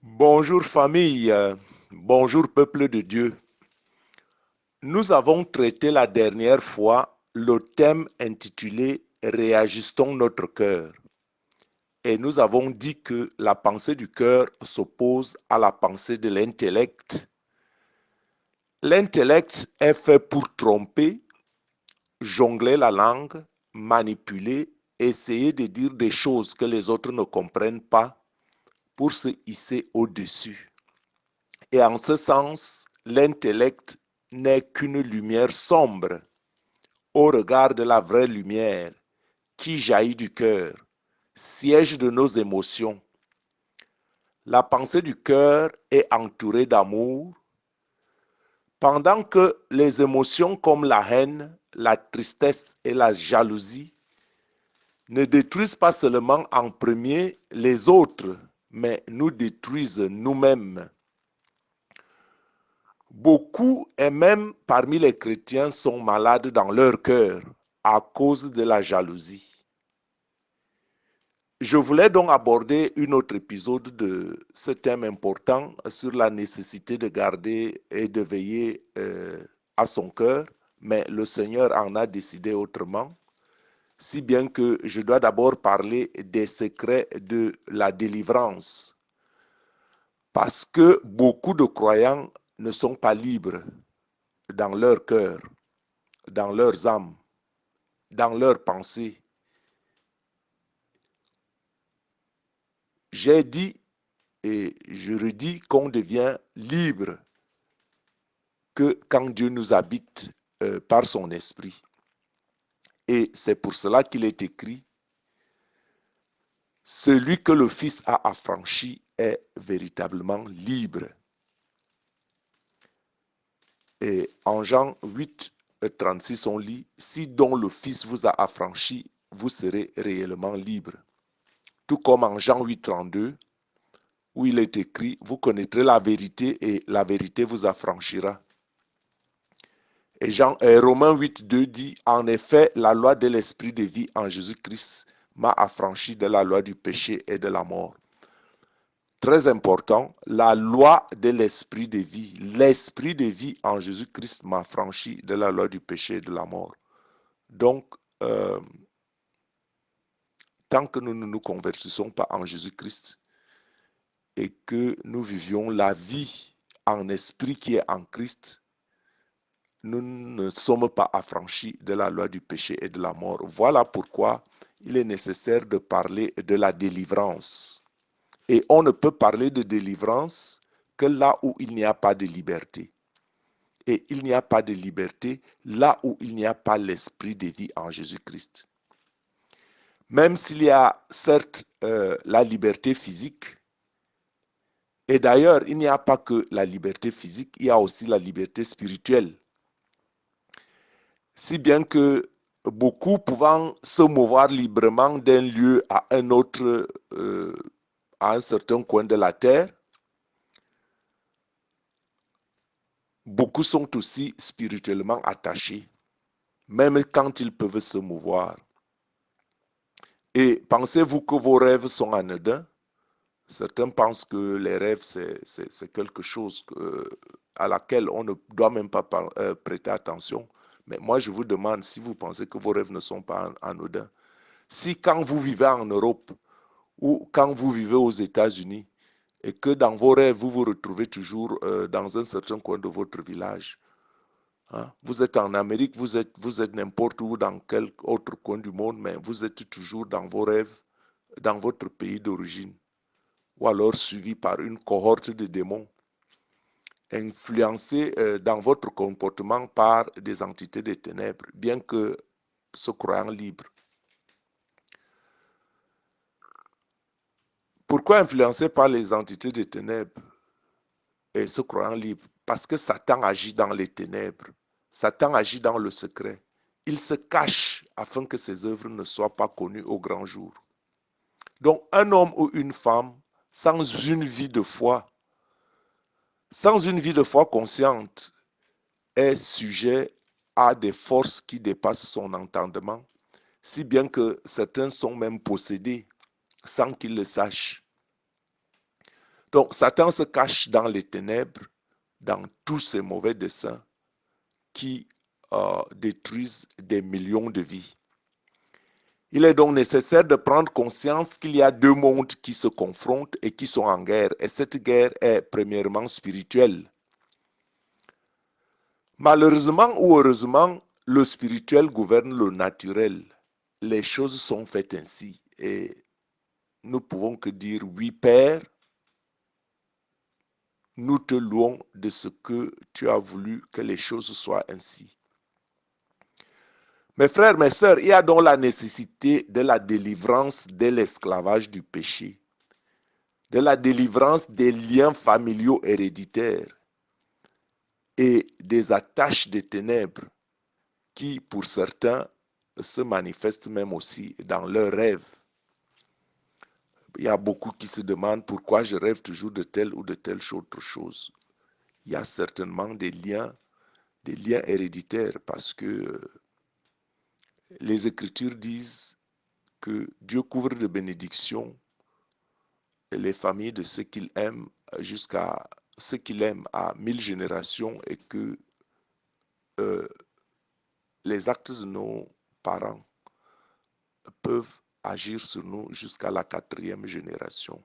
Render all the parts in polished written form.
Bonjour famille, bonjour peuple de Dieu. Nous avons traité la dernière fois le thème intitulé Réajustons notre cœur. Et nous avons dit que la pensée du cœur s'oppose à la pensée de l'intellect. L'intellect est fait pour tromper, jongler la langue, manipuler, essayer de dire des choses que les autres ne comprennent pas pour se hisser au-dessus. Et en ce sens, l'intellect n'est qu'une lumière sombre au regard de la vraie lumière qui jaillit du cœur, siège de nos émotions. La pensée du cœur est entourée d'amour, pendant que les émotions comme la haine, la tristesse et la jalousie ne détruisent pas seulement en premier les autres, mais nous détruisent nous-mêmes. Beaucoup, et même parmi les chrétiens, sont malades dans leur cœur à cause de la jalousie. Je voulais donc aborder un autre épisode de ce thème important sur la nécessité de garder et de veiller à son cœur, mais le Seigneur en a décidé autrement, si bien que je dois d'abord parler des secrets de la délivrance, parce que beaucoup de croyants ne sont pas libres dans leur cœur, dans leurs âmes, dans leurs pensées. J'ai dit et je redis qu'on devient libre que quand Dieu nous habite par son esprit. Et c'est pour cela qu'il est écrit, celui que le Fils a affranchi est véritablement libre. Et en Jean 8, 36, on lit, si donc le Fils vous a affranchi, vous serez réellement libre. Tout comme en Jean 8, 32, où il est écrit, vous connaîtrez la vérité et la vérité vous affranchira. Et Romains 8, 2 dit, en effet, la loi de l'esprit de vie en Jésus-Christ m'a affranchi de la loi du péché et de la mort. Très important, la loi de l'esprit de vie. L'esprit de vie en Jésus-Christ m'a affranchi de la loi du péché et de la mort. Donc, tant que nous ne nous convertissons pas en Jésus-Christ et que nous vivions la vie en esprit qui est en Christ, nous ne sommes pas affranchis de la loi du péché et de la mort. Voilà pourquoi il est nécessaire de parler de la délivrance. Et on ne peut parler de délivrance que là où il n'y a pas de liberté. Et il n'y a pas de liberté là où il n'y a pas l'esprit de vie en Jésus-Christ. Même s'il y a certes la liberté physique, et d'ailleurs, il n'y a pas que la liberté physique, il y a aussi la liberté spirituelle. Si bien que beaucoup pouvant se mouvoir librement d'un lieu à un autre, à un certain coin de la terre, beaucoup sont aussi spirituellement attachés, même quand ils peuvent se mouvoir. Et pensez-vous que vos rêves sont anodins? Certains pensent que les rêves, c'est quelque chose à laquelle on ne doit même pas prêter attention. Mais moi, je vous demande si vous pensez que vos rêves ne sont pas anodins. Si quand vous vivez en Europe ou quand vous vivez aux États-Unis et que dans vos rêves, vous vous retrouvez toujours dans un certain coin de votre village, hein, vous êtes en Amérique, vous êtes n'importe où dans quel autre coin du monde, mais vous êtes toujours dans vos rêves, dans votre pays d'origine, ou alors suivi par une cohorte de démons, influencés dans votre comportement par des entités des ténèbres, bien que se croyant libres. Pourquoi influencé par les entités des ténèbres et se croyant libres? Parce que Satan agit dans les ténèbres. Satan agit dans le secret. Il se cache afin que ses œuvres ne soient pas connues au grand jour. Donc, un homme ou une femme sans une vie de foi, sans une vie de foi consciente, est sujet à des forces qui dépassent son entendement, si bien que certains sont même possédés sans qu'ils le sachent. Donc, Satan se cache dans les ténèbres, dans tous ces mauvais desseins qui détruisent des millions de vies. Il est donc nécessaire de prendre conscience qu'il y a deux mondes qui se confrontent et qui sont en guerre. Et cette guerre est premièrement spirituelle. Malheureusement ou heureusement, le spirituel gouverne le naturel. Les choses sont faites ainsi. Et nous pouvons que dire, oui, Père, nous te louons de ce que tu as voulu que les choses soient ainsi. Mes frères, mes sœurs, il y a donc la nécessité de la délivrance de l'esclavage du péché, de la délivrance des liens familiaux héréditaires et des attaches des ténèbres qui, pour certains, se manifestent même aussi dans leurs rêves. Il y a beaucoup qui se demandent pourquoi je rêve toujours de telle ou de telle autre chose. Il y a certainement des liens héréditaires parce que les Écritures disent que Dieu couvre de bénédictions les familles de ceux qu'il aime jusqu'à ceux qu'il aime à 1000 générations et que euh, les actes de nos parents peuvent agir sur nous jusqu'à la 4e génération.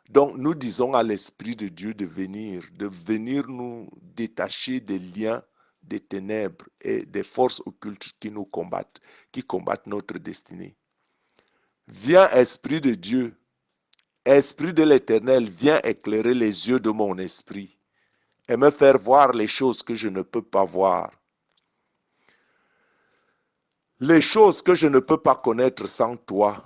Donc nous disons à l'Esprit de Dieu de venir nous détacher des liens des ténèbres et des forces occultes qui nous combattent, qui combattent notre destinée. Viens, Esprit de Dieu, Esprit de l'Éternel, viens éclairer les yeux de mon esprit et me faire voir les choses que je ne peux pas voir. Les choses que je ne peux pas connaître sans toi.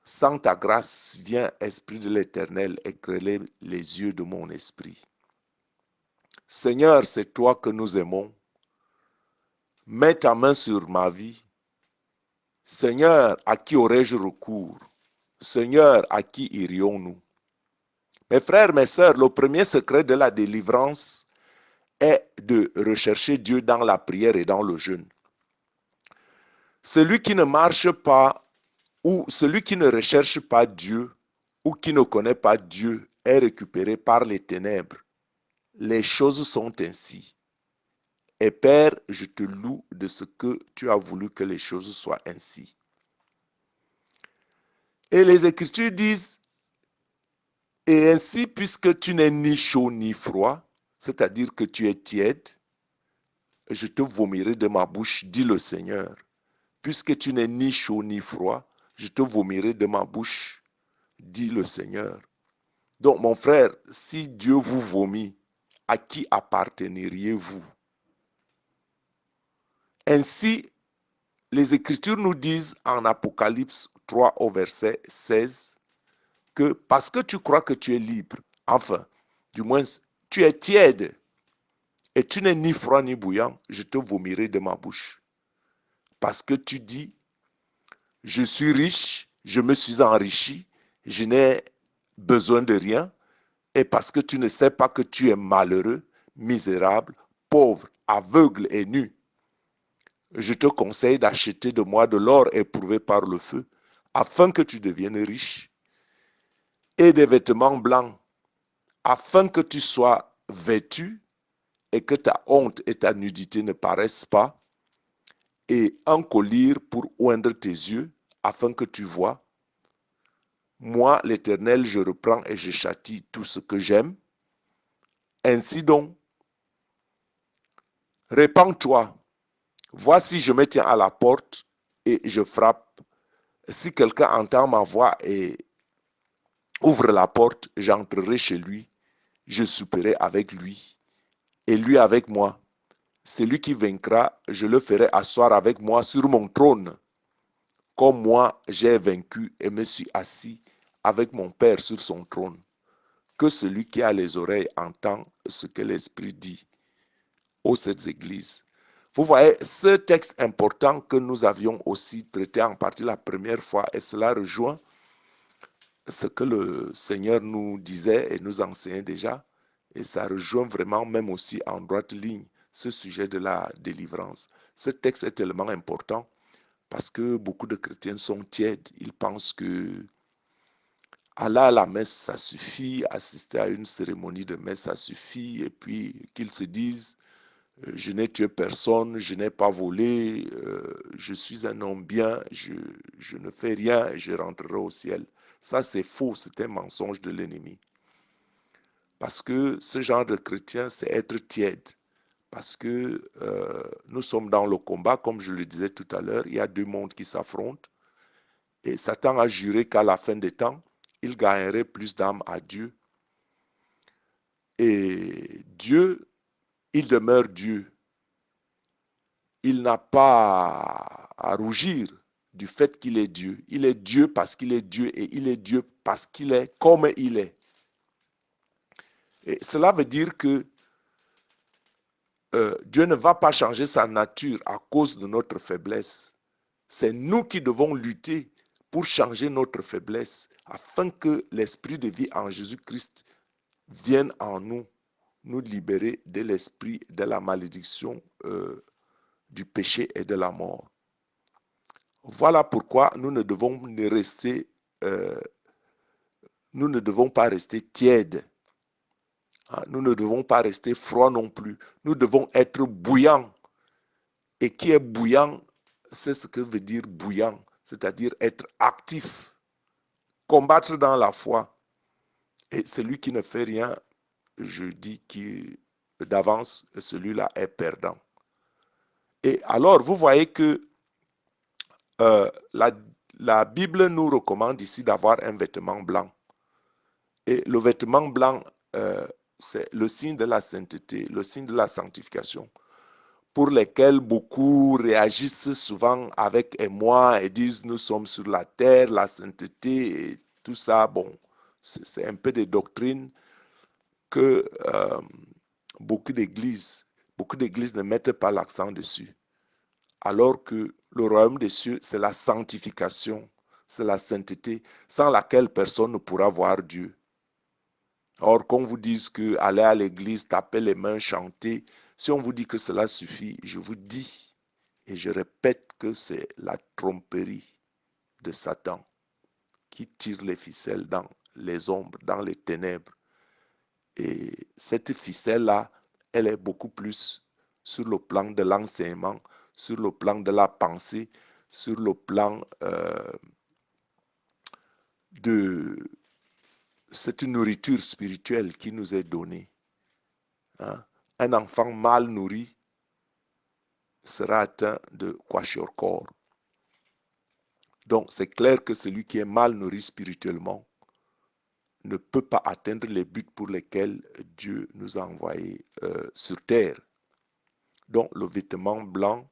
Sans ta grâce, viens, Esprit de l'Éternel, éclairer les yeux de mon esprit. Seigneur, c'est toi que nous aimons. Mets ta main sur ma vie. Seigneur, à qui aurais-je recours? Seigneur, à qui irions-nous? Mes frères, mes sœurs, le premier secret de la délivrance est de rechercher Dieu dans la prière et dans le jeûne. Celui qui ne marche pas ou celui qui ne recherche pas Dieu ou qui ne connaît pas Dieu est récupéré par les ténèbres. Les choses sont ainsi. Et Père, je te loue de ce que tu as voulu que les choses soient ainsi. Et les Écritures disent, et ainsi puisque tu n'es ni chaud ni froid, c'est-à-dire que tu es tiède, je te vomirai de ma bouche, dit le Seigneur. Puisque tu n'es ni chaud ni froid, je te vomirai de ma bouche, dit le Seigneur. Donc mon frère, si Dieu vous vomit, à qui apparteniriez-vous? Ainsi, les Écritures nous disent en Apocalypse 3 au verset 16 que parce que tu crois que tu es libre, enfin, du moins tu es tiède et tu n'es ni froid ni bouillant, je te vomirai de ma bouche. Parce que tu dis, je suis riche, je me suis enrichi, je n'ai besoin de rien, et parce que tu ne sais pas que tu es malheureux, misérable, pauvre, aveugle et nu. Je te conseille d'acheter de moi de l'or éprouvé par le feu, afin que tu deviennes riche, et des vêtements blancs, afin que tu sois vêtu et que ta honte et ta nudité ne paraissent pas, et un collier pour oindre tes yeux, afin que tu vois. Moi, l'Éternel, je reprends et je châtie tout ce que j'aime. Ainsi donc, répands-toi. Voici, je me tiens à la porte et je frappe. Si quelqu'un entend ma voix et ouvre la porte, j'entrerai chez lui, je souperai avec lui et lui avec moi. Celui qui vaincra, je le ferai asseoir avec moi sur mon trône, comme moi j'ai vaincu et me suis assis avec mon Père sur son trône. Que celui qui a les oreilles entende ce que l'Esprit dit aux sept églises. Vous voyez, ce texte important que nous avions aussi traité en partie la première fois, et cela rejoint ce que le Seigneur nous disait et nous enseignait déjà, et ça rejoint vraiment même aussi en droite ligne ce sujet de la délivrance. Ce texte est tellement important parce que beaucoup de chrétiens sont tièdes. Ils pensent que aller à la messe, ça suffit, assister à une cérémonie de messe, ça suffit, et puis qu'ils se disent, je n'ai tué personne, je n'ai pas volé, je suis un homme bien, je ne fais rien et je rentrerai au ciel. Ça, c'est faux, c'est un mensonge de l'ennemi. Parce que ce genre de chrétien, c'est être tiède. Parce que nous sommes dans le combat, comme je le disais tout à l'heure, il y a deux mondes qui s'affrontent. Et Satan a juré qu'à la fin des temps, il gagnerait plus d'âmes à Dieu. Et Dieu, il demeure Dieu. Il n'a pas à rougir du fait qu'il est Dieu. Il est Dieu parce qu'il est Dieu et il est Dieu parce qu'il est comme il est. Et cela veut dire que Dieu ne va pas changer sa nature à cause de notre faiblesse. C'est nous qui devons lutter pour changer notre faiblesse afin que l'esprit de vie en Jésus-Christ vienne en nous, nous libérer de l'esprit de la malédiction, du péché et de la mort. Voilà pourquoi nous ne devons nous ne devons pas rester tièdes. Nous ne devons pas rester froids non plus. Nous devons être bouillants. Et qui est bouillant, c'est ce que veut dire bouillant, c'est-à-dire être actif, combattre dans la foi. Et celui qui ne fait rien, je dis d'avance, celui-là est perdant. Et alors, vous voyez que la Bible nous recommande ici d'avoir un vêtement blanc. Et le vêtement blanc, c'est le signe de la sainteté, le signe de la sanctification, pour lesquels beaucoup réagissent souvent avec émoi et disent nous sommes sur la terre, la sainteté et tout ça. Bon, c'est un peu des doctrines que beaucoup d'églises ne mettent pas l'accent dessus. Alors que le royaume des cieux, c'est la sanctification, c'est la sainteté, sans laquelle personne ne pourra voir Dieu. Or, qu'on vous dise que aller à l'église, taper les mains, chanter, si on vous dit que cela suffit, je vous dis et je répète que c'est la tromperie de Satan qui tire les ficelles dans les ombres, dans les ténèbres. Et cette ficelle-là, elle est beaucoup plus sur le plan de l'enseignement, sur le plan de la pensée, sur le plan de cette nourriture spirituelle qui nous est donnée. Un enfant mal nourri sera atteint de kwashiorkor. Donc, c'est clair que celui qui est mal nourri spirituellement ne peut pas atteindre les buts pour lesquels Dieu nous a envoyés sur terre. Donc, le vêtement blanc,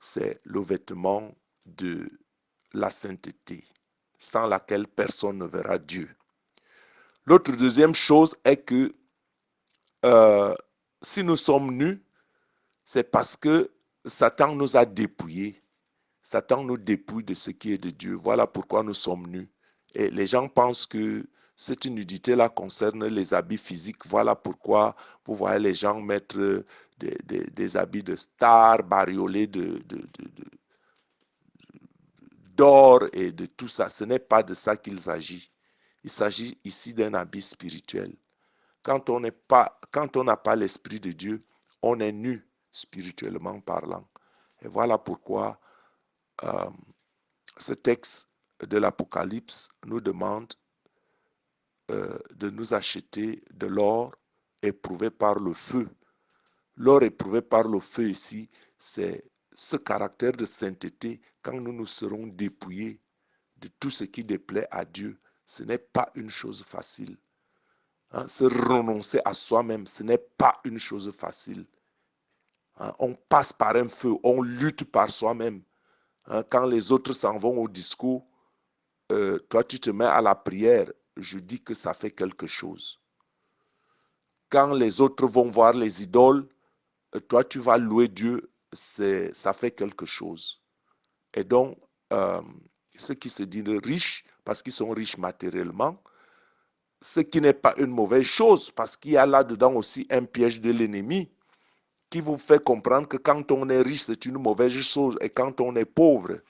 c'est le vêtement de la sainteté, sans laquelle personne ne verra Dieu. L'autre deuxième chose est que si nous sommes nus, c'est parce que Satan nous a dépouillés. Satan nous dépouille de ce qui est de Dieu. Voilà pourquoi nous sommes nus. Et les gens pensent que cette nudité-là concerne les habits physiques. Voilà pourquoi vous voyez les gens mettre des habits de stars, bariolés d'or et de tout ça. Ce n'est pas de ça qu'il s'agit. Il s'agit ici d'un habit spirituel. Quand on n'a pas l'Esprit de Dieu, on est nu spirituellement parlant. Et voilà pourquoi ce texte de l'Apocalypse nous demande de nous acheter de l'or éprouvé par le feu. L'or éprouvé par le feu ici, c'est ce caractère de sainteté quand nous nous serons dépouillés de tout ce qui déplaît à Dieu. Ce n'est pas une chose facile. Se renoncer à soi-même, ce n'est pas une chose facile. On passe par un feu, on lutte par soi-même. Quand les autres s'en vont au discours, toi tu te mets à la prière, je dis que ça fait quelque chose. Quand les autres vont voir les idoles, toi tu vas louer Dieu, ça fait quelque chose. Et donc, ceux qui se disent riches, parce qu'ils sont riches matériellement, ce qui n'est pas une mauvaise chose, parce qu'il y a là-dedans aussi un piège de l'ennemi qui vous fait comprendre que quand on est riche, c'est une mauvaise chose, et quand on est pauvre,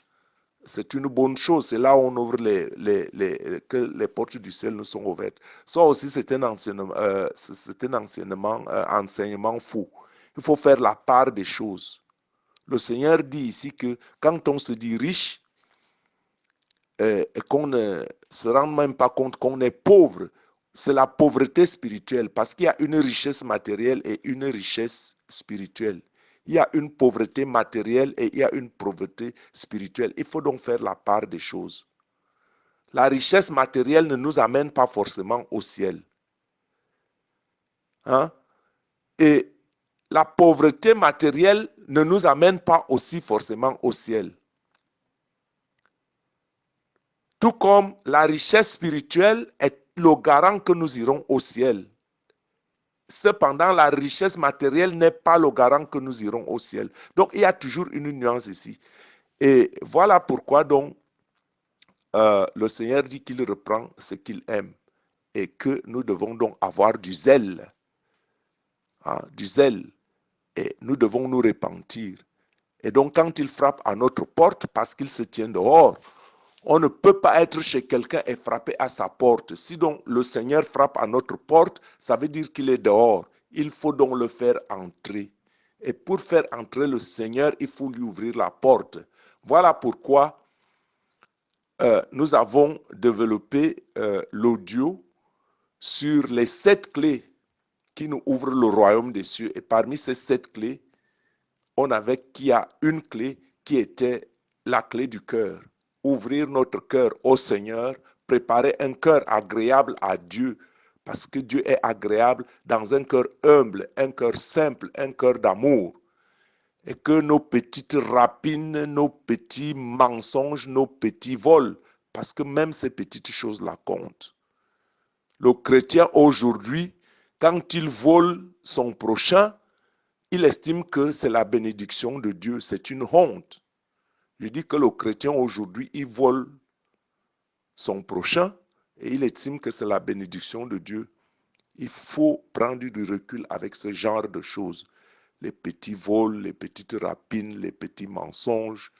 c'est une bonne chose. C'est là où on ouvre que les portes du ciel nous sont ouvertes. Ça aussi, c'est un enseignement, enseignement faux. Il faut faire la part des choses. Le Seigneur dit ici que quand on se dit riche et qu'on ne se rend même pas compte qu'on est pauvre, c'est la pauvreté spirituelle parce qu'il y a une richesse matérielle et une richesse spirituelle. Il y a une pauvreté matérielle et il y a une pauvreté spirituelle. Il faut donc faire la part des choses. La richesse matérielle ne nous amène pas forcément au ciel. Hein? Et la pauvreté matérielle ne nous amène pas aussi forcément au ciel. Tout comme la richesse spirituelle est le garant que nous irons au ciel. Cependant, la richesse matérielle n'est pas le garant que nous irons au ciel. Donc, il y a toujours une nuance ici. Et voilà pourquoi donc le Seigneur dit qu'il reprend ce qu'il aime et que nous devons donc avoir du zèle. Hein, du zèle. Et nous devons nous repentir. Et donc, quand il frappe à notre porte parce qu'il se tient dehors, on ne peut pas être chez quelqu'un et frapper à sa porte. Si donc le Seigneur frappe à notre porte, ça veut dire qu'il est dehors. Il faut donc le faire entrer. Et pour faire entrer le Seigneur, il faut lui ouvrir la porte. Voilà pourquoi nous avons développé l'audio sur les 7 clés qui nous ouvrent le royaume des cieux. Et parmi ces 7 clés, on avait qu'il y a une clé qui était la clé du cœur. Ouvrir notre cœur au Seigneur, préparer un cœur agréable à Dieu, parce que Dieu est agréable dans un cœur humble, un cœur simple, un cœur d'amour. Et que nos petites rapines, nos petits mensonges, nos petits vols, parce que même ces petites choses-là comptent. Le chrétien aujourd'hui, quand il vole son prochain, il estime que c'est la bénédiction de Dieu, c'est une honte. Je dis que le chrétien aujourd'hui, il vole son prochain et il estime que c'est la bénédiction de Dieu. Il faut prendre du recul avec ce genre de choses. Les petits vols, les petites rapines, les petits mensonges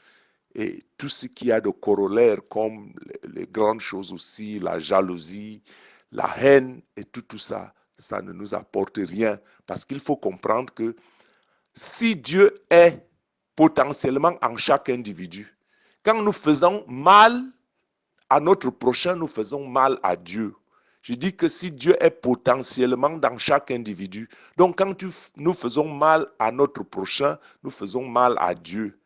et tout ce qu'il y a de corollaire comme les grandes choses aussi, la jalousie, la haine et tout ça, ça ne nous apporte rien parce qu'il faut comprendre que si Dieu est potentiellement en chaque individu, quand nous faisons mal à notre prochain, nous faisons mal à Dieu. Je dis que si Dieu est potentiellement dans chaque individu, donc quand nous faisons mal à notre prochain, nous faisons mal à Dieu.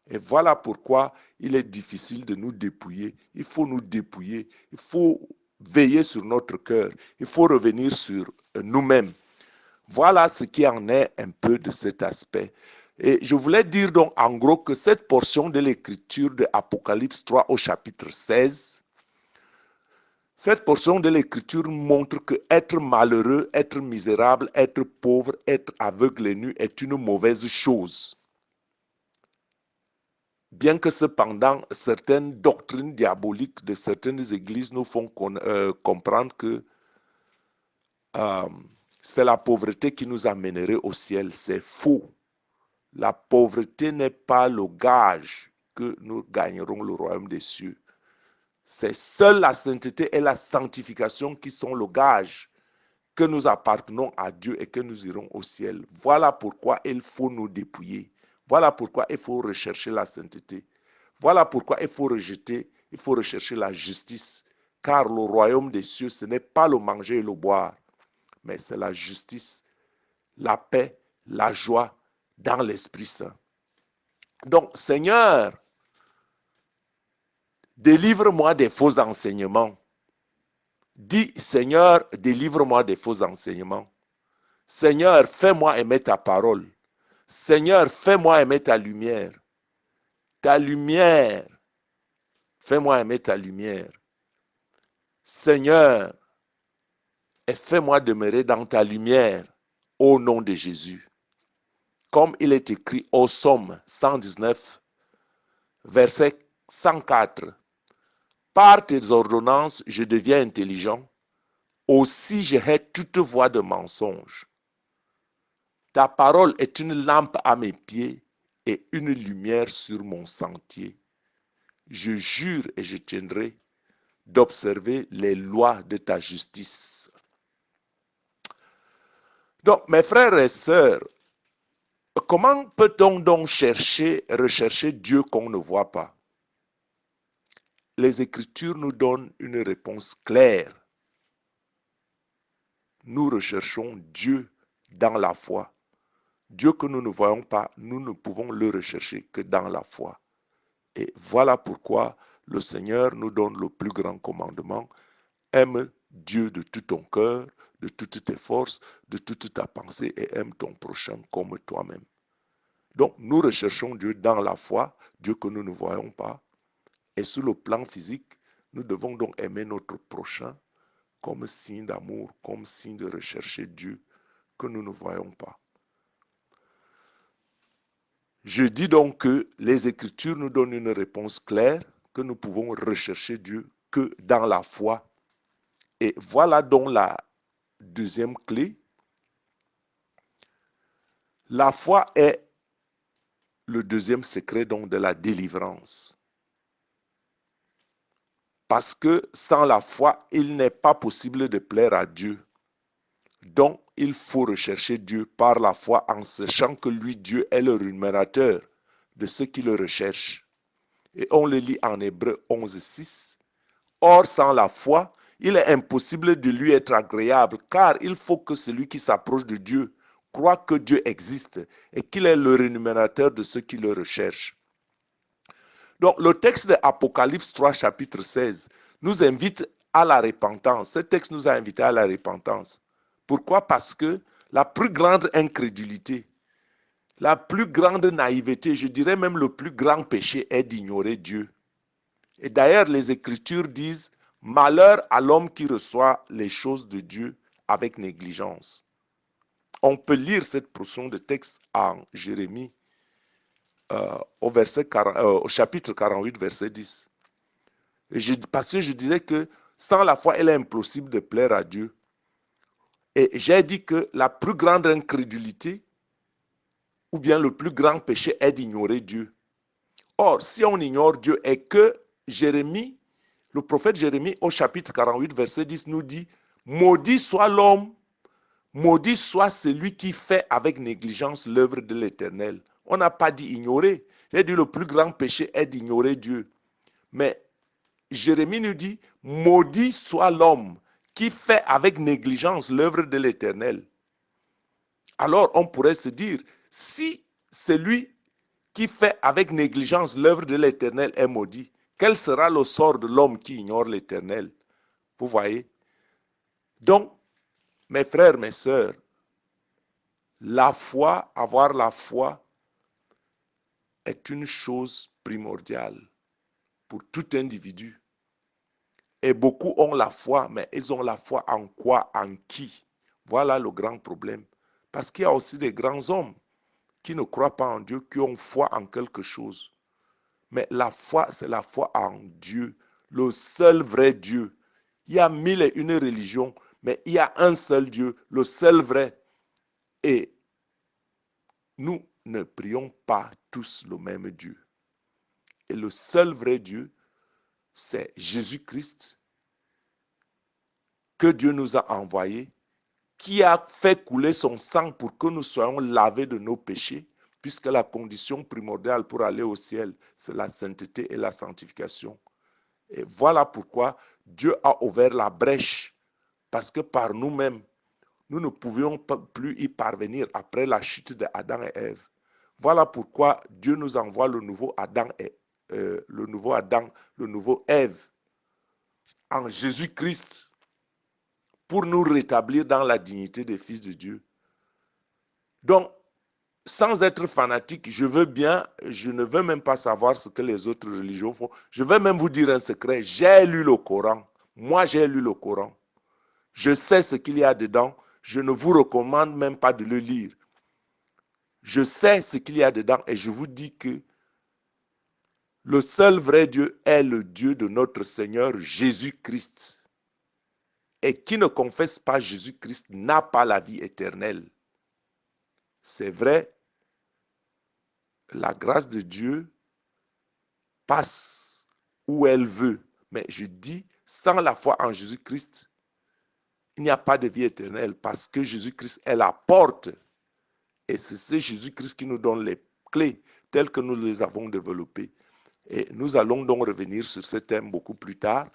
Et voilà pourquoi il est difficile de nous dépouiller. Il faut nous dépouiller. Il faut veiller sur notre cœur. Il faut revenir sur nous-mêmes. Voilà ce qui en est un peu de cet aspect. Et je voulais dire donc en gros que cette portion de l'écriture de Apocalypse 3 au chapitre 16, cette portion de l'écriture montre que être malheureux, être misérable, être pauvre, être aveugle et nu est une mauvaise chose. Bien que cependant, certaines doctrines diaboliques de certaines églises nous font comprendre que c'est la pauvreté qui nous amènerait au ciel. C'est faux. La pauvreté n'est pas le gage que nous gagnerons le royaume des cieux. C'est seule la sainteté et la sanctification qui sont le gage que nous appartenons à Dieu et que nous irons au ciel. Voilà pourquoi il faut nous dépouiller. Voilà pourquoi il faut rechercher la sainteté. Voilà pourquoi il faut rechercher la justice. Car le royaume des cieux, ce n'est pas le manger et le boire, mais c'est la justice, la paix, la joie dans l'Esprit Saint. Donc, Seigneur, délivre-moi des faux enseignements. Dis, Seigneur, délivre-moi des faux enseignements. Seigneur, fais-moi aimer ta parole. Seigneur, fais-moi aimer ta lumière. Ta lumière. Fais-moi aimer ta lumière. Seigneur, et fais-moi demeurer dans ta lumière au nom de Jésus. Comme il est écrit au Psaume 119, verset 104. Par tes ordonnances, je deviens intelligent. Aussi, je hais toute voie de mensonge. Ta parole est une lampe à mes pieds et une lumière sur mon sentier. je jure et je tiendrai d'observer les lois de ta justice. Donc, mes frères et sœurs, comment peut-on donc rechercher Dieu qu'on ne voit pas? Les Écritures nous donnent une réponse claire. Nous recherchons Dieu dans la foi. Dieu que nous ne voyons pas, nous ne pouvons le rechercher que dans la foi. Et voilà pourquoi le Seigneur nous donne le plus grand commandement. Aime Dieu de tout ton cœur, de toutes tes forces, de toute ta pensée et aime ton prochain comme toi-même. Donc nous recherchons Dieu dans la foi, Dieu que nous ne voyons pas. Et sur le plan physique, nous devons donc aimer notre prochain comme signe d'amour, comme signe de rechercher Dieu que nous ne voyons pas. Je dis donc que les Écritures nous donnent une réponse claire, que nous pouvons rechercher Dieu que dans la foi. Et voilà donc la deuxième clé. La foi est le deuxième secret donc de la délivrance. Parce que sans la foi, il n'est pas possible de plaire à Dieu. Donc, il faut rechercher Dieu par la foi en sachant que lui, Dieu, est le rémunérateur de ceux qui le recherchent. Et on le lit en Hébreux 11:6. Or, sans la foi, il est impossible de lui être agréable, car il faut que celui qui s'approche de Dieu croit que Dieu existe et qu'il est le rémunérateur de ceux qui le recherchent. Donc, le texte de Apocalypse 3, chapitre 16, nous invite à la repentance. Ce texte nous a invités à la repentance. Pourquoi? Parce que la plus grande incrédulité, la plus grande naïveté, je dirais même le plus grand péché est d'ignorer Dieu. Et d'ailleurs, les Écritures disent, malheur à l'homme qui reçoit les choses de Dieu avec négligence. On peut lire cette portion de texte en Jérémie au chapitre 48, verset 10. Parce que je disais que sans la foi, il est impossible de plaire à Dieu. Et j'ai dit que la plus grande incrédulité, ou bien le plus grand péché, est d'ignorer Dieu. Or, si on ignore Dieu et que Jérémie, le prophète Jérémie, au chapitre 48, verset 10, nous dit, maudit soit l'homme, maudit soit celui qui fait avec négligence l'œuvre de l'Éternel. On n'a pas dit ignorer. J'ai dit le plus grand péché est d'ignorer Dieu. Mais Jérémie nous dit, maudit soit l'homme qui fait avec négligence l'œuvre de l'Éternel. Alors on pourrait se dire, si celui qui fait avec négligence l'œuvre de l'Éternel est maudit, quel sera le sort de l'homme qui ignore l'Éternel? Vous voyez? Donc, mes frères, mes sœurs, la foi, avoir la foi, est une chose primordiale pour tout individu. Et beaucoup ont la foi, mais ils ont la foi en quoi, en qui? Voilà le grand problème. Parce qu'il y a aussi des grands hommes qui ne croient pas en Dieu, qui ont foi en quelque chose. Mais la foi, c'est la foi en Dieu, le seul vrai Dieu. Il y a 1001 religions, mais il y a un seul Dieu, le seul vrai. Et nous ne prions pas tous le même Dieu. Et le seul vrai Dieu, c'est Jésus-Christ, que Dieu nous a envoyé, qui a fait couler son sang pour que nous soyons lavés de nos péchés, puisque la condition primordiale pour aller au ciel, c'est la sainteté et la sanctification. Et voilà pourquoi Dieu a ouvert la brèche, parce que par nous-mêmes, nous ne pouvions plus y parvenir après la chute d'Adam et Ève. Voilà pourquoi Dieu nous envoie le nouveau Adam et le nouveau Ève en Jésus-Christ pour nous rétablir dans la dignité des fils de Dieu. Donc, sans être fanatique, je ne veux même pas savoir ce que les autres religions font. Je vais même vous dire un secret. J'ai lu le Coran. Moi, j'ai lu le Coran. Je sais ce qu'il y a dedans. Je ne vous recommande même pas de le lire. Je sais ce qu'il y a dedans et je vous dis que le seul vrai Dieu est le Dieu de notre Seigneur Jésus-Christ. Et qui ne confesse pas Jésus-Christ n'a pas la vie éternelle. C'est vrai, la grâce de Dieu passe où elle veut. Mais je dis, sans la foi en Jésus-Christ, il n'y a pas de vie éternelle parce que Jésus-Christ est la porte. Et c'est ce Jésus-Christ qui nous donne les clés telles que nous les avons développées. Et nous allons donc revenir sur ce thème beaucoup plus tard,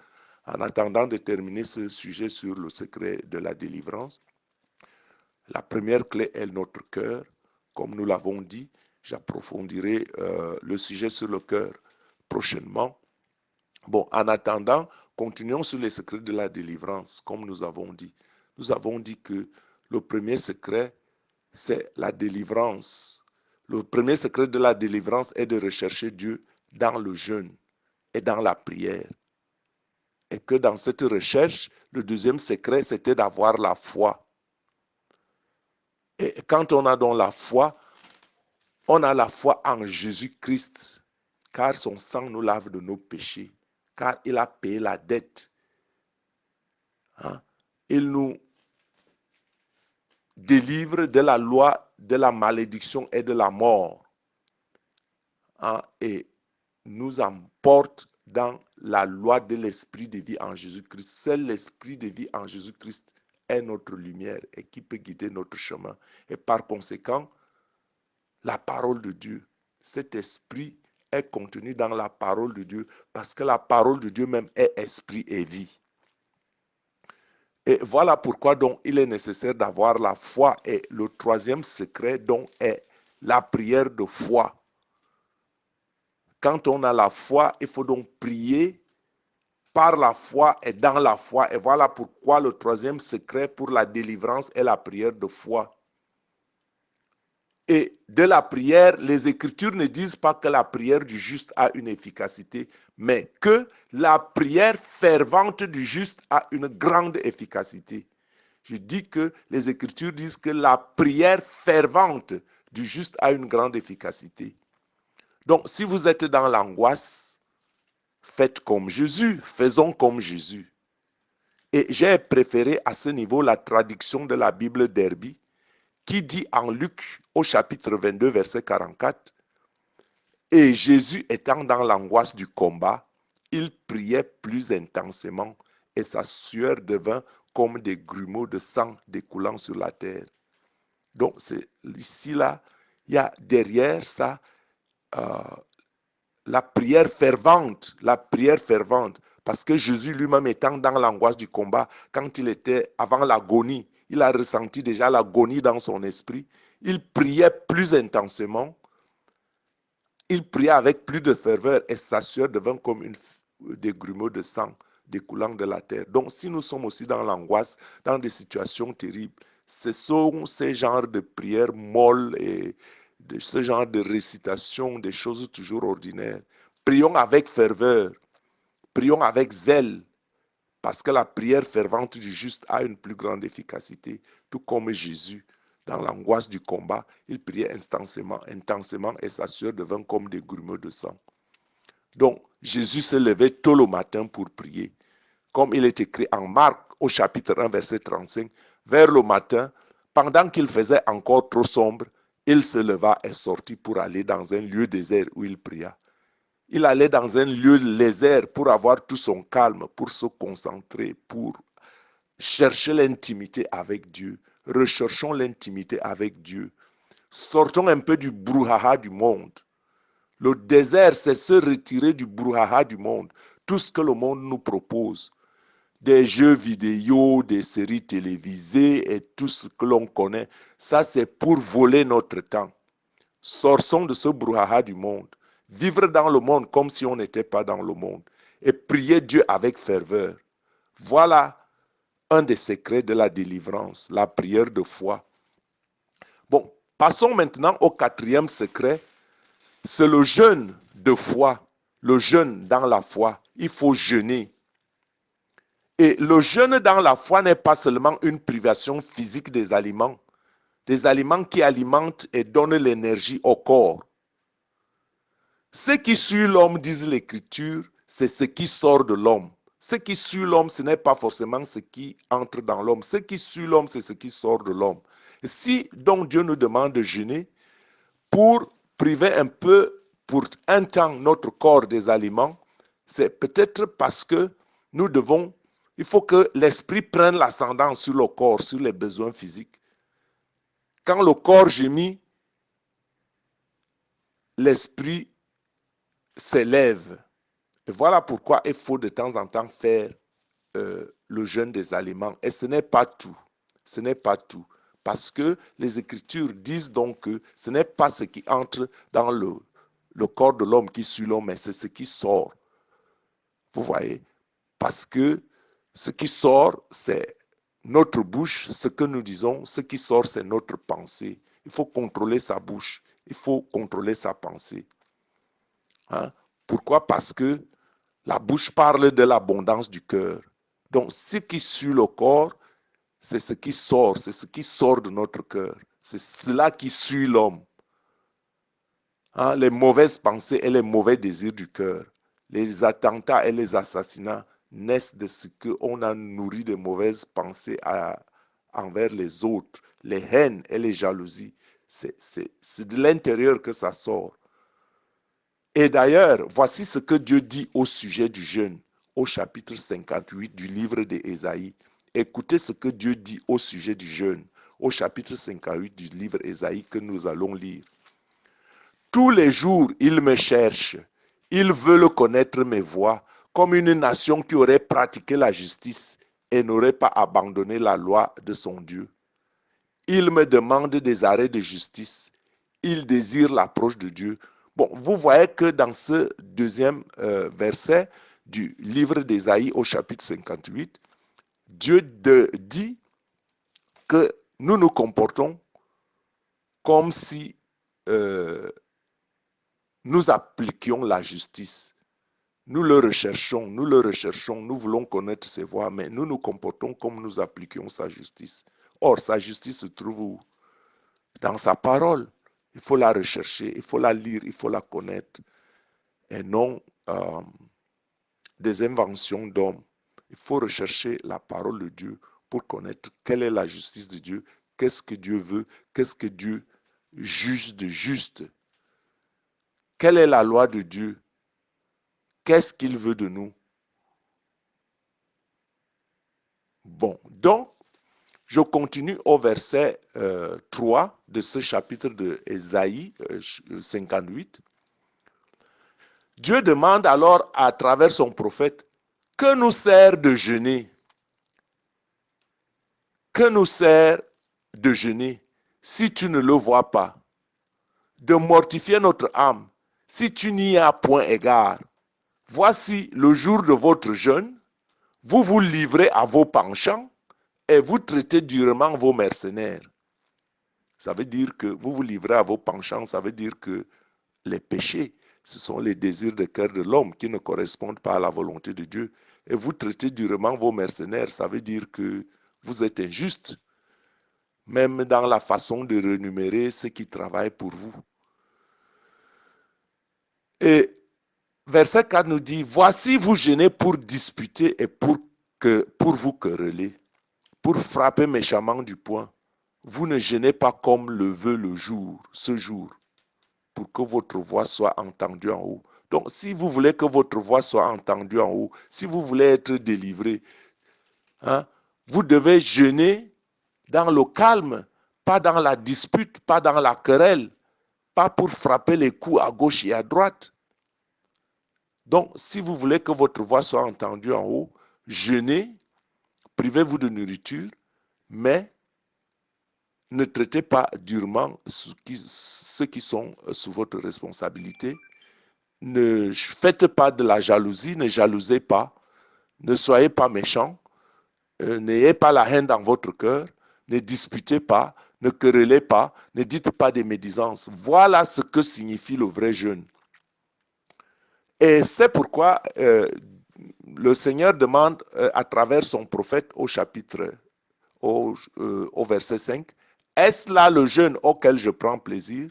en attendant de terminer ce sujet sur le secret de la délivrance. La première clé est notre cœur. Comme nous l'avons dit, j'approfondirai le sujet sur le cœur prochainement. Bon, en attendant, continuons sur les secrets de la délivrance, comme nous avons dit. Nous avons dit que le premier secret, c'est la délivrance. Le premier secret de la délivrance est de rechercher Dieu dans le jeûne et dans la prière. Et que dans cette recherche, le deuxième secret, c'était d'avoir la foi. Et quand on a donc la foi, on a la foi en Jésus-Christ, car son sang nous lave de nos péchés, car il a payé la dette. Il nous délivre de la loi, de la malédiction et de la mort. Et nous emporte dans la loi de l'esprit de vie en Jésus-Christ. Seul l'esprit de vie en Jésus-Christ est notre lumière et qui peut guider notre chemin. Et par conséquent, la parole de Dieu, cet esprit est contenu dans la parole de Dieu parce que la parole de Dieu même est esprit et vie. Et voilà pourquoi donc il est nécessaire d'avoir la foi. Et le troisième secret donc est la prière de foi. Quand on a la foi, il faut donc prier par la foi et dans la foi. Et voilà pourquoi le troisième secret pour la délivrance est la prière de foi. Et de la prière, les Écritures ne disent pas que la prière du juste a une efficacité, mais que la prière fervente du juste a une grande efficacité. Je dis que les Écritures disent que la prière fervente du juste a une grande efficacité. Donc, si vous êtes dans l'angoisse, faites comme Jésus, faisons comme Jésus. Et j'ai préféré à ce niveau la traduction de la Bible d'Herbie, qui dit en Luc au chapitre 22, verset 44, « Et Jésus étant dans l'angoisse du combat, il priait plus intensément et sa sueur devint comme des grumeaux de sang découlant sur la terre. » Donc, c'est ici, là, il y a derrière ça la prière fervente, parce que Jésus lui-même étant dans l'angoisse du combat, quand il était avant l'agonie, il a ressenti déjà l'agonie dans son esprit, il priait plus intensément, il priait avec plus de ferveur et sa sueur devint comme des grumeaux de sang découlant de la terre. Donc si nous sommes aussi dans l'angoisse, dans des situations terribles, ce sont ces genres de prières molles et de ce genre de récitation, des choses toujours ordinaires. Prions avec ferveur, prions avec zèle, parce que la prière fervente du juste a une plus grande efficacité, tout comme Jésus. Dans l'angoisse du combat, il priait intensément et sa sueur devint comme des grumeaux de sang. Donc, Jésus se levait tôt le matin pour prier. Comme il est écrit en Marc au chapitre 1, verset 35, vers le matin, pendant qu'il faisait encore trop sombre, il se leva et sortit pour aller dans un lieu désert où il pria. Il allait dans un lieu désert pour avoir tout son calme, pour se concentrer, pour chercher l'intimité avec Dieu. Recherchons l'intimité avec Dieu. Sortons un peu du brouhaha du monde. Le désert, c'est se retirer du brouhaha du monde. Tout ce que le monde nous propose. Des jeux vidéo, des séries télévisées et tout ce que l'on connaît. Ça, c'est pour voler notre temps. Sortons de ce brouhaha du monde. Vivre dans le monde comme si on n'était pas dans le monde. Et prier Dieu avec ferveur. Voilà un des secrets de la délivrance, la prière de foi. Bon, passons maintenant au quatrième secret. C'est le jeûne de foi, le jeûne dans la foi. Il faut jeûner. Et le jeûne dans la foi n'est pas seulement une privation physique des aliments qui alimentent et donnent l'énergie au corps. Ce qui suit l'homme, disent l'Écriture, c'est ce qui sort de l'homme. Ce qui suit l'homme, ce n'est pas forcément ce qui entre dans l'homme. Ce qui suit l'homme, c'est ce qui sort de l'homme. Si donc Dieu nous demande de jeûner pour priver un peu, pour un temps, notre corps des aliments, C'est peut-être parce que il faut que l'esprit prenne l'ascendant sur le corps, sur les besoins physiques. Quand le corps gémit, l'esprit s'élève. Et voilà pourquoi il faut de temps en temps faire le jeûne des aliments. Et ce n'est pas tout. Ce n'est pas tout. Parce que les Écritures disent donc que ce n'est pas ce qui entre dans le corps de l'homme qui suit l'homme, mais c'est ce qui sort. Vous voyez? Parce que ce qui sort, c'est notre bouche, ce que nous disons, ce qui sort, c'est notre pensée. Il faut contrôler sa bouche, il faut contrôler sa pensée. Hein? Pourquoi? Parce que la bouche parle de l'abondance du cœur. Donc, ce qui suit le corps, c'est ce qui sort de notre cœur. C'est cela qui suit l'homme. Hein? Les mauvaises pensées et les mauvais désirs du cœur, les attentats et les assassinats naissent de ce qu'on a nourri de mauvaises pensées envers les autres, les haines et les jalousies. C'est de l'intérieur que ça sort. Et d'ailleurs, voici ce que Dieu dit au sujet du jeûne, au chapitre 58 du livre d'Ésaïe. Écoutez ce que Dieu dit au sujet du jeûne, au chapitre 58 du livre d'Ésaïe que nous allons lire. Tous les jours, ils me cherchent. Ils veulent connaître mes voies, comme une nation qui aurait pratiqué la justice et n'aurait pas abandonné la loi de son Dieu. Ils me demandent des arrêts de justice. Ils désirent l'approche de Dieu. Bon, vous voyez que dans ce deuxième verset du livre d'Ésaïe au chapitre 58, Dieu dit que nous nous comportons comme si nous appliquions la justice. Nous le recherchons, nous voulons connaître ses voies, mais nous nous comportons comme nous appliquions sa justice. Or, sa justice se trouve où? Dans sa parole. Il faut la rechercher, il faut la lire, il faut la connaître, et non des inventions d'hommes. Il faut rechercher la parole de Dieu pour connaître quelle est la justice de Dieu, qu'est-ce que Dieu veut, qu'est-ce que Dieu juge de juste, quelle est la loi de Dieu, qu'est-ce qu'il veut de nous. Bon, donc, je continue au verset 3 de ce chapitre de Ésaïe 58. Dieu demande alors à travers son prophète, que nous sert de jeûner? Que nous sert de jeûner si tu ne le vois pas? De mortifier notre âme si tu n'y as point égard? Voici le jour de votre jeûne, vous vous livrez à vos penchants et vous traitez durement vos mercenaires. Ça veut dire que vous vous livrez à vos penchants, ça veut dire que les péchés, ce sont les désirs de cœur de l'homme qui ne correspondent pas à la volonté de Dieu. Et vous traitez durement vos mercenaires, ça veut dire que vous êtes injuste, même dans la façon de rémunérer ceux qui travaillent pour vous. Et verset 4 nous dit, voici vous jeûnez pour disputer et pour vous quereller, pour frapper méchamment du poing. Vous ne jeûnez pas comme le veut le jour, ce jour, pour que votre voix soit entendue en haut. Donc, si vous voulez que votre voix soit entendue en haut, si vous voulez être délivré, hein, vous devez jeûner dans le calme, pas dans la dispute, pas dans la querelle, pas pour frapper les coups à gauche et à droite. Donc, si vous voulez que votre voix soit entendue en haut, jeûnez, privez-vous de nourriture, mais ne traitez pas durement ceux qui sont sous votre responsabilité. Ne faites pas de la jalousie, ne jalousez pas, ne soyez pas méchants, n'ayez pas la haine dans votre cœur, ne disputez pas, ne querellez pas, ne dites pas des médisances. Voilà ce que signifie le vrai jeûne. Et c'est pourquoi le Seigneur demande à travers son prophète au chapitre, au verset 5, est-ce là le jeûne auquel je prends plaisir?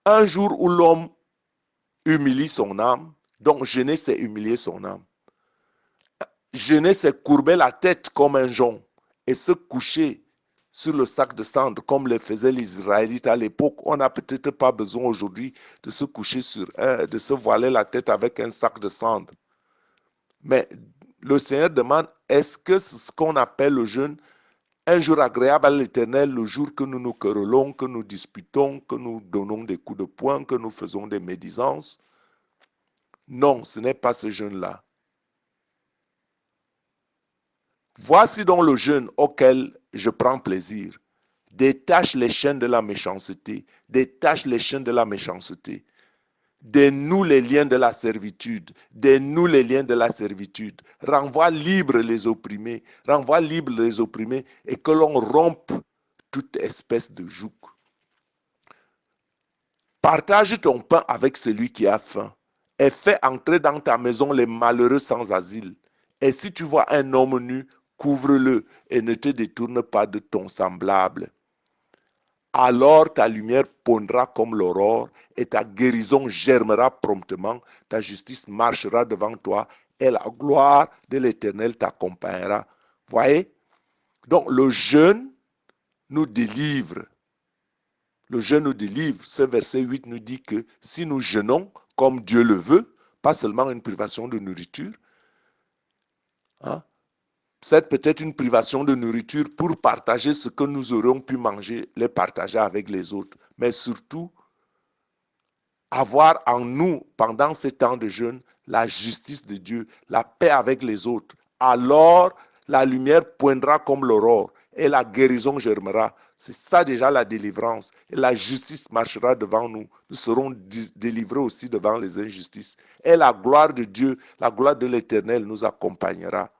Un jour où l'homme humilie son âme, donc jeûner c'est humilier son âme. Jeûner c'est courber la tête comme un jonc et se coucher sur le sac de cendre, comme le faisaient les Israélites à l'époque. On n'a peut-être pas besoin aujourd'hui de se coucher de se voiler la tête avec un sac de cendre. Mais le Seigneur demande, est-ce que c'est ce qu'on appelle le jeûne, un jour agréable à l'Éternel, le jour que nous nous querellons, que nous disputons, que nous donnons des coups de poing, que nous faisons des médisances? Non, ce n'est pas ce jeûne-là. Voici donc le jeûne auquel je prends plaisir. Détache les chaînes de la méchanceté. Détache les chaînes de la méchanceté. Dénoue les liens de la servitude. Dénoue les liens de la servitude. Renvoie libre les opprimés. Renvoie libre les opprimés et que l'on rompe toute espèce de joug. Partage ton pain avec celui qui a faim et fais entrer dans ta maison les malheureux sans asile. Et si tu vois un homme nu, couvre-le et ne te détourne pas de ton semblable. Alors ta lumière pondra comme l'aurore et ta guérison germera promptement, ta justice marchera devant toi et la gloire de l'Éternel t'accompagnera. Voyez? Donc le jeûne nous délivre. Le jeûne nous délivre. Ce verset 8 nous dit que si nous jeûnons comme Dieu le veut, pas seulement une privation de nourriture, hein, c'est peut-être une privation de nourriture pour partager ce que nous aurions pu manger, les partager avec les autres. Mais surtout, avoir en nous, pendant ces temps de jeûne, la justice de Dieu, la paix avec les autres. Alors, la lumière poindra comme l'aurore et la guérison germera. C'est ça déjà la délivrance. Et la justice marchera devant nous. Nous serons délivrés aussi devant les injustices. Et la gloire de Dieu, la gloire de l'Éternel nous accompagnera.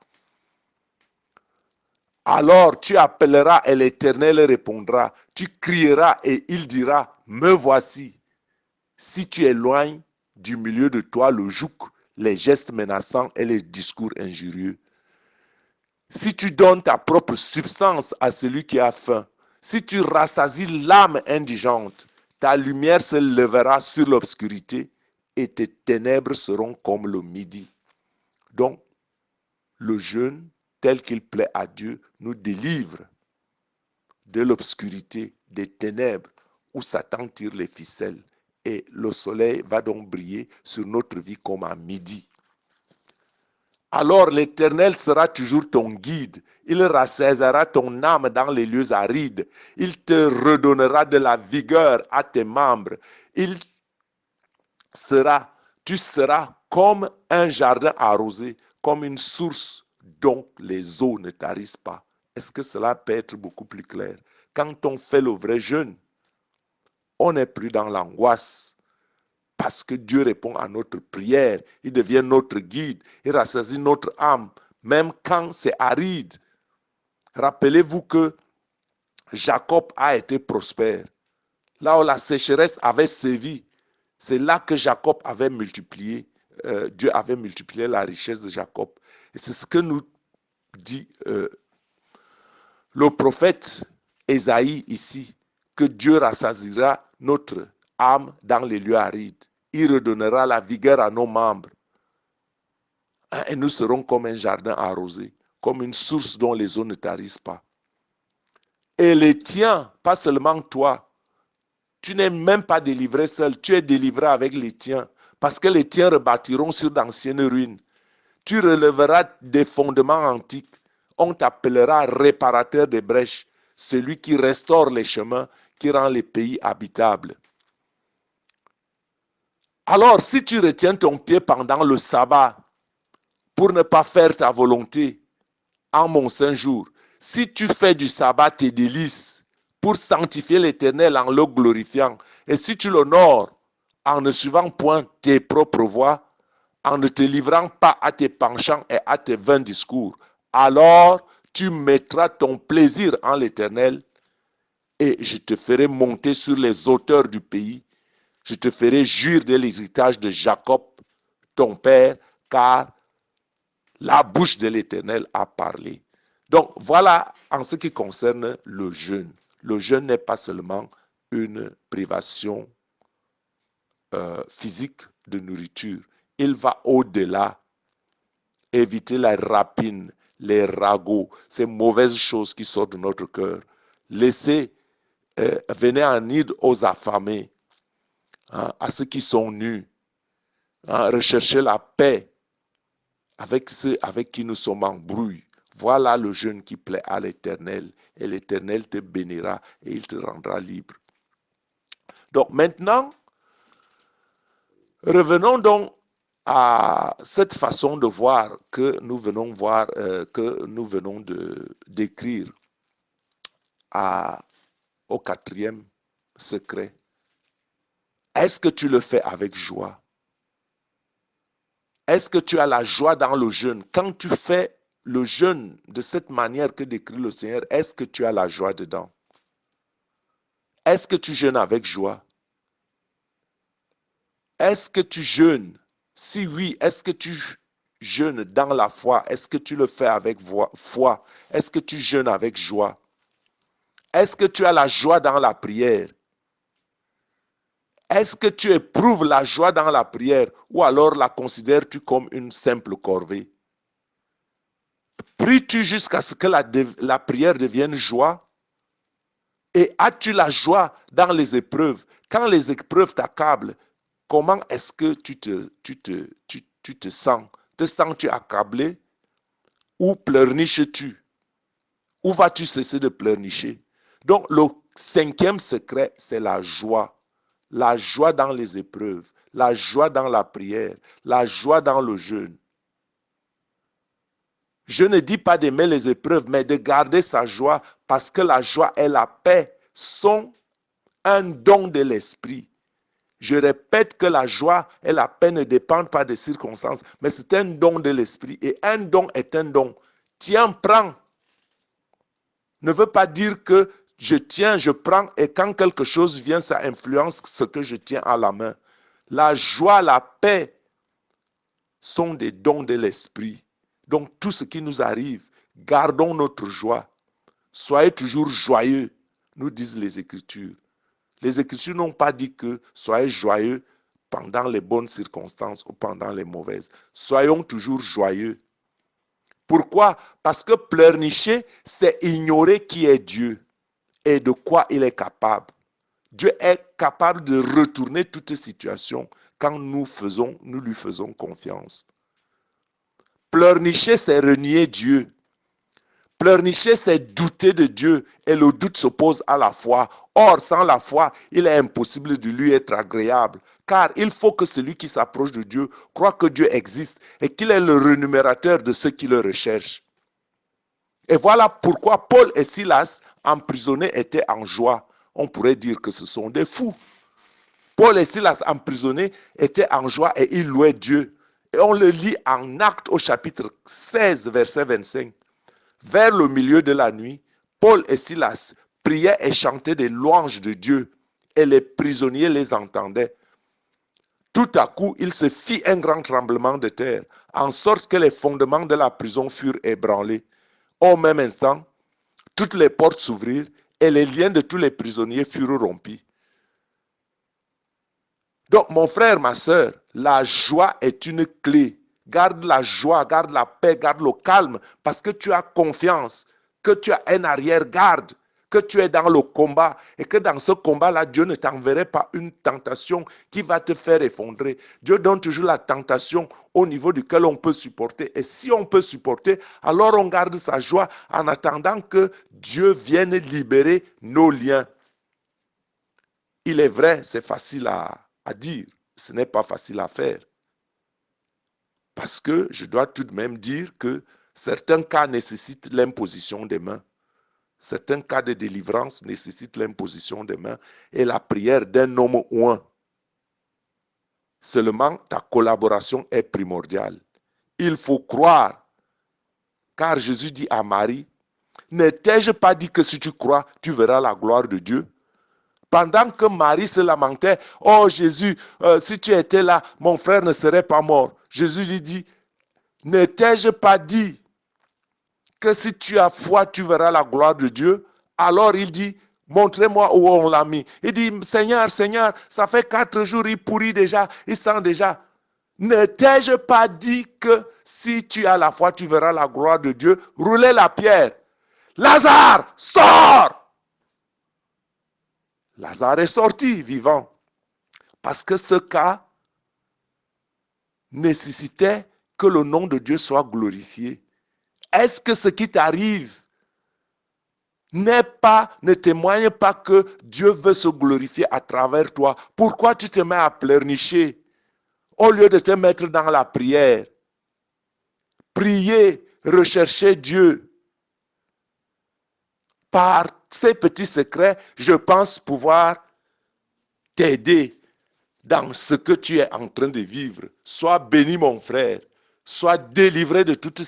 Alors tu appelleras et l'Éternel répondra. Tu crieras et il dira, me voici. Si tu éloignes du milieu de toi le joug, les gestes menaçants et les discours injurieux. Si tu donnes ta propre substance à celui qui a faim, si tu rassasies l'âme indigente, ta lumière se lèvera sur l'obscurité et tes ténèbres seront comme le midi. Donc, le jeûne, tel qu'il plaît à Dieu, nous délivre de l'obscurité, des ténèbres, où Satan tire les ficelles. Et le soleil va donc briller sur notre vie comme à midi. Alors l'Éternel sera toujours ton guide. Il rassasiera ton âme dans les lieux arides. Il te redonnera de la vigueur à tes membres. Tu seras comme un jardin arrosé, comme une source dont les eaux ne tarissent pas. Est-ce que cela peut être beaucoup plus clair? Quand on fait le vrai jeûne, on n'est plus dans l'angoisse. Parce que Dieu répond à notre prière. Il devient notre guide. Il rassasie notre âme, même quand c'est aride. Rappelez-vous que Jacob a été prospère. Là où la sécheresse avait sévi, c'est là que Jacob avait multiplié. Dieu avait multiplié la richesse de Jacob. Et c'est ce que nous dit le prophète Ésaïe ici, que Dieu rassasiera notre âme dans les lieux arides. Il redonnera la vigueur à nos membres. Et nous serons comme un jardin arrosé, comme une source dont les eaux ne tarissent pas. Et les tiens, pas seulement toi, tu n'es même pas délivré seul, tu es délivré avec les tiens, parce que les tiens rebâtiront sur d'anciennes ruines. Tu relèveras des fondements antiques. On t'appellera réparateur des brèches, celui qui restaure les chemins, qui rend les pays habitables. Alors, si tu retiens ton pied pendant le sabbat pour ne pas faire ta volonté en mon saint jour, si tu fais du sabbat tes délices pour sanctifier l'Éternel en le glorifiant, et si tu l'honores en ne suivant point tes propres voies, en ne te livrant pas à tes penchants et à tes vains discours, alors tu mettras ton plaisir en l'Éternel et je te ferai monter sur les hauteurs du pays. Je te ferai jouir de l'héritage de Jacob, ton père, car la bouche de l'Éternel a parlé. Donc voilà en ce qui concerne le jeûne. Le jeûne n'est pas seulement une privation physique de nourriture. Il va au-delà. Éviter la rapine, les ragots, ces mauvaises choses qui sortent de notre cœur. venez en aide aux affamés, hein, à ceux qui sont nus, hein, recherchez la paix avec ceux avec qui nous sommes en brouille. Voilà le jeûne qui plaît à l'Éternel, et l'Éternel te bénira et il te rendra libre. Donc maintenant, revenons donc à cette façon de voir que nous venons de décrire au quatrième secret. Est-ce que tu le fais avec joie? Est-ce que tu as la joie dans le jeûne? Quand tu fais le jeûne de cette manière que décrit le Seigneur, est-ce que tu as la joie dedans? Est-ce que tu jeûnes avec joie? Est-ce que tu jeûnes? Si oui, est-ce que tu jeûnes dans la foi? Est-ce que tu le fais avec foi? Est-ce que tu jeûnes avec joie? Est-ce que tu as la joie dans la prière? Est-ce que tu éprouves la joie dans la prière ou alors la considères-tu comme une simple corvée? Pries-tu jusqu'à ce que la prière devienne joie? Et as-tu la joie dans les épreuves? Quand les épreuves t'accablent, comment est-ce que tu te sens? Te sens-tu accablé? Ou pleurniches-tu? Ou vas-tu cesser de pleurnicher? Donc le cinquième secret, c'est la joie. La joie dans les épreuves, la joie dans la prière, la joie dans le jeûne. Je ne dis pas d'aimer les épreuves, mais de garder sa joie, parce que la joie et la paix sont un don de l'esprit. Je répète que la joie et la paix ne dépendent pas des circonstances, mais c'est un don de l'esprit. Et un don est un don. Tiens, prends. Ne veut pas dire que je tiens, je prends, et quand quelque chose vient, ça influence ce que je tiens à la main. La joie, la paix sont des dons de l'esprit. Donc tout ce qui nous arrive, gardons notre joie. Soyez toujours joyeux, nous disent les Écritures. Les Écritures n'ont pas dit que soyez joyeux pendant les bonnes circonstances ou pendant les mauvaises. Soyons toujours joyeux. Pourquoi? Parce que pleurnicher, c'est ignorer qui est Dieu et de quoi il est capable. Dieu est capable de retourner toute situation quand nous lui faisons confiance. Pleurnicher, c'est renier Dieu. Pleurnicher, c'est douter de Dieu et le doute s'oppose à la foi. Or, sans la foi, il est impossible de lui être agréable. Car il faut que celui qui s'approche de Dieu croit que Dieu existe et qu'il est le rémunérateur de ceux qui le recherchent. Et voilà pourquoi Paul et Silas, emprisonnés, étaient en joie. On pourrait dire que ce sont des fous. Paul et Silas, emprisonnés, étaient en joie et ils louaient Dieu. Et on le lit en Actes au chapitre 16, verset 25. Vers le milieu de la nuit, Paul et Silas priaient et chantaient des louanges de Dieu, et les prisonniers les entendaient. Tout à coup, il se fit un grand tremblement de terre, en sorte que les fondements de la prison furent ébranlés. Au même instant, toutes les portes s'ouvrirent, et les liens de tous les prisonniers furent rompus. Donc, mon frère, ma soeur, la joie est une clé. Garde la joie, garde la paix, garde le calme, parce que tu as confiance, que tu as un arrière-garde, que tu es dans le combat, et que dans ce combat-là, Dieu ne t'enverrait pas une tentation qui va te faire effondrer. Dieu donne toujours la tentation au niveau duquel on peut supporter. Et si on peut supporter, alors on garde sa joie en attendant que Dieu vienne libérer nos liens. Il est vrai, c'est facile à dire, ce n'est pas facile à faire. Parce que je dois tout de même dire que certains cas nécessitent l'imposition des mains. Certains cas de délivrance nécessitent l'imposition des mains et la prière d'un homme ou un. Seulement, ta collaboration est primordiale. Il faut croire, car Jésus dit à Marie, ne t'ai-je pas dit que si tu crois, tu verras la gloire de Dieu? Pendant que Marie se lamentait, oh Jésus, si tu étais là, mon frère ne serait pas mort. Jésus lui dit, ne t'ai-je pas dit que si tu as foi, tu verras la gloire de Dieu? Alors il dit, montrez-moi où on l'a mis. Il dit, Seigneur, Seigneur, ça fait 4 jours, il pourrit déjà, il sent déjà. Ne t'ai-je pas dit que si tu as la foi, tu verras la gloire de Dieu? Roulez la pierre. Lazare, sors! Lazare est sorti vivant. Parce que ce cas nécessitait que le nom de Dieu soit glorifié. Est-ce que ce qui t'arrive ne témoigne pas que Dieu veut se glorifier à travers toi? Pourquoi tu te mets à pleurnicher au lieu de te mettre dans la prière? Prier, rechercher Dieu. Par ces petits secrets, je pense pouvoir t'aider dans ce que tu es en train de vivre. Sois béni, mon frère. Sois délivré de toutes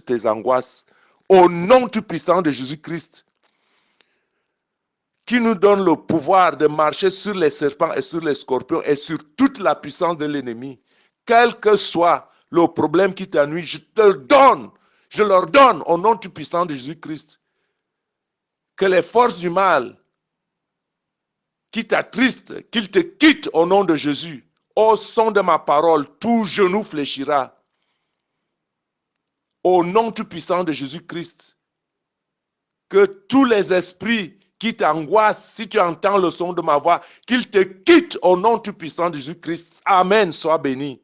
tes angoisses. Au nom tout puissant de Jésus-Christ, qui nous donne le pouvoir de marcher sur les serpents et sur les scorpions et sur toute la puissance de l'ennemi. Quel que soit le problème qui t'ennuie, je te le donne. Je leur donne au nom tout puissant de Jésus-Christ. Que les forces du mal qui t'attristent, qu'ils te quittent au nom de Jésus. Au son de ma parole, tout genou fléchira. Au nom tout puissant de Jésus-Christ. Que tous les esprits qui t'angoissent, si tu entends le son de ma voix, qu'ils te quittent au nom tout puissant de Jésus-Christ. Amen, sois béni.